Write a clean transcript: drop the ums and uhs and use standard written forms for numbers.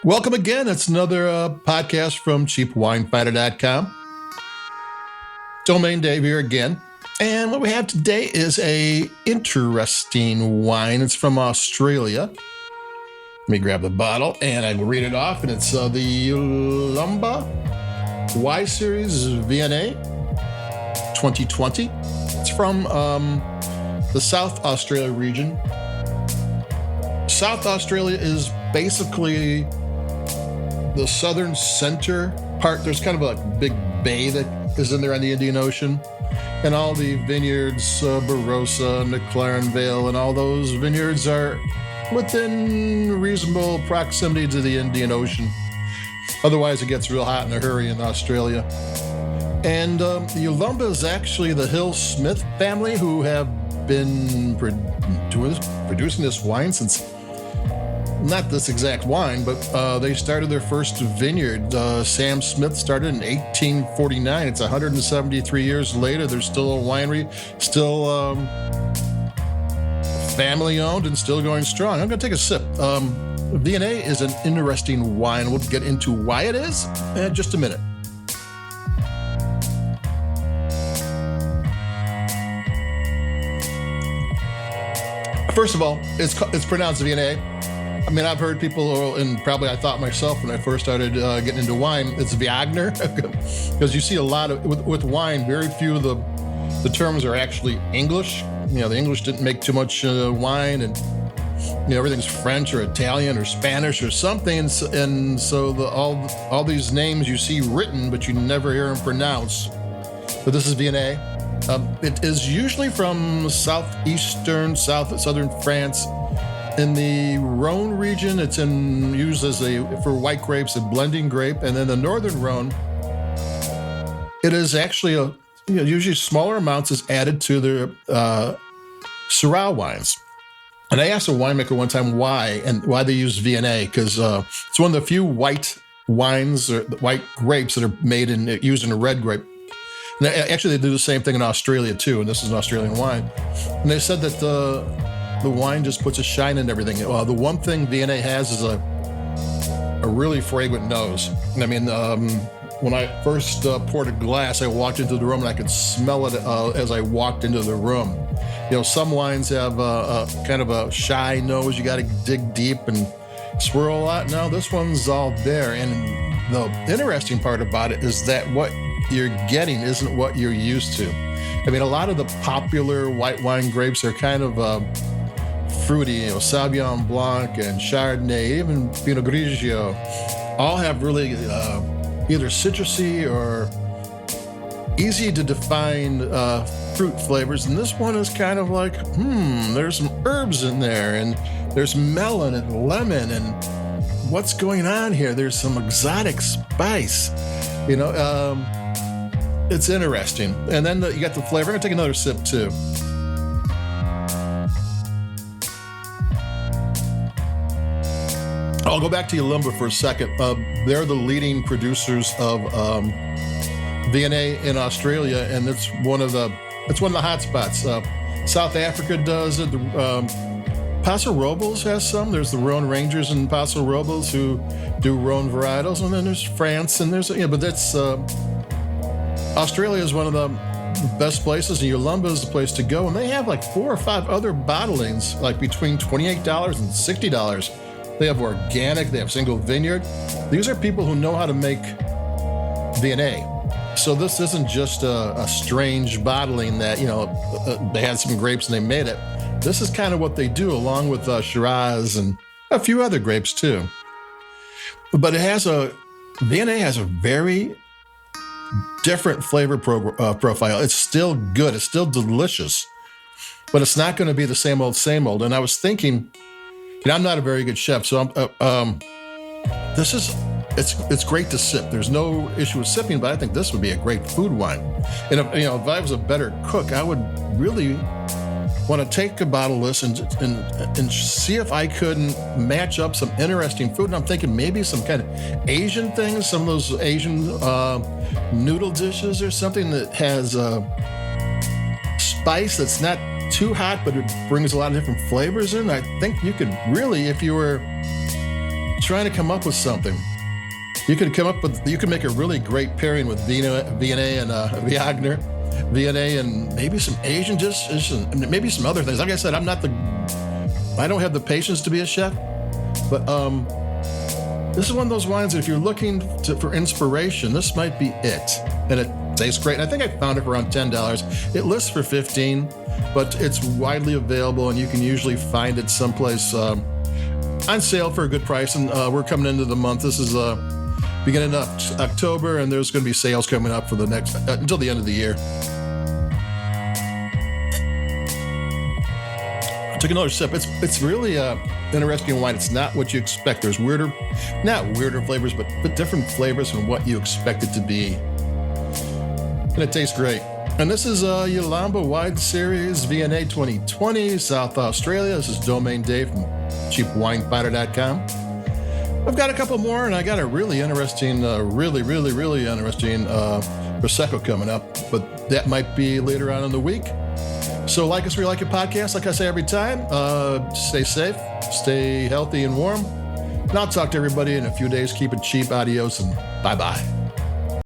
Welcome again. It's another podcast from cheapwinefinder.com. Domain Dave here again. And what we have today is a interesting wine. It's from Australia. Let me grab the bottle and I will read it off. And it's the Yalumba Y Series Viognier 2020. It's from the South Australia region. South Australia is basically the southern center part. There's kind of a big bay that is in there on the Indian Ocean. And all the vineyards, Barossa, McLaren Vale, and all those vineyards are within reasonable proximity to the Indian Ocean. Otherwise, it gets real hot in a hurry in Australia. And Yalumba is actually the Hill Smith family who have been producing this wine since, not this exact wine, but they started their first vineyard. Sam Smith started in 1849. It's 173 years later. There's still a winery, still family owned and still going strong. I'm going to take a sip. Viognier is an interesting wine. We'll get into why it is in just a minute. First of all, it's pronounced Viognier. I mean, I've heard people, and probably I thought myself when I first started getting into wine, it's Viognier, because you see a lot of, with wine, very few of the terms are actually English. You know, the English didn't make too much wine, and, you know, everything's French or Italian or Spanish or something, and so all these names you see written, but you never hear them pronounced. But this is Viognier. It is usually from southern France. In the Rhone region, it's used for white grapes, a blending grape, and then the northern Rhone, it is actually usually smaller amounts is added to their Syrah wines. And I asked a winemaker one time why they use Viognier, because it's one of the few white wines or white grapes that are made and used in a red grape. And actually, they do the same thing in Australia too, and this is an Australian wine. And they said that the wine just puts a shine in everything. The one thing Viognier has is a really fragrant nose. I mean, when I first poured a glass, I walked into the room and I could smell it as I walked into the room. You know, some wines have a kind of a shy nose. You got to dig deep and swirl a lot. No, this one's all there. And the interesting part about it is that what you're getting isn't what you're used to. I mean, a lot of the popular white wine grapes are kind of fruity, you know, Sauvignon Blanc and Chardonnay, even Pinot Grigio, all have really either citrusy or easy to define fruit flavors. And this one is kind of like, there's some herbs in there, and there's melon and lemon, and what's going on here? There's some exotic spice, you know. It's interesting. And then you got the flavor. I'm going to take another sip too. I'll go back to Yalumba for a second. They're the leading producers of Viognier in Australia, and it's one of the hot spots. South Africa does it. Paso Robles has some. There's the Rhone Rangers in Paso Robles who do Rhone varietals, and then there's France, and but that's Australia is one of the best places, and Yalumba is the place to go. And they have like 4 or 5 other bottlings, like between $28 and $60. They have organic, they have single vineyard. These are people who know how to make Viognier. So this isn't just a strange bottling that, you know, they had some grapes and they made it. This is kind of what they do, along with Shiraz and a few other grapes too. But Viognier has a very different flavor profile. It's still good, it's still delicious, but it's not going to be the same old. And I was thinking, you know, I'm not a very good chef, so it's great to sip. There's no issue with sipping, but I think this would be a great food wine. And if I was a better cook, I would really want to take a bottle of this and see if I couldn't match up some interesting food. And I'm thinking maybe some kind of Asian things, some of those Asian noodle dishes or something that has spice that's not too hot, but it brings a lot of different flavors in. I think you could really, if you were trying to come up with something. You could make a really great pairing with Viognier and Viognier. Viognier and maybe some Asian dishes and maybe some other things. Like I said, I don't have the patience to be a chef, but this is one of those wines that if you're looking for inspiration, this might be it. And it tastes great. And I think I found it for around $10. It lists for $15, but it's widely available, and you can usually find it someplace on sale for a good price. And we're coming into the month. This is beginning of October, and there's going to be sales coming up for the next until the end of the year. I took another sip. It's really interesting wine. It's not what you expect. There's not weirder flavors, but different flavors from what you expect it to be. And it tastes great. And this is Yalumba Wine Series Viognier 2020, South Australia. This is Domain Dave from cheapwinefinder.com. I've got a couple more, and I got a really interesting, really interesting Prosecco coming up, but that might be later on in the week. So like us where you like your podcast, like I say every time, stay safe, stay healthy and warm. And I'll talk to everybody in a few days. Keep it cheap. Adios and bye-bye.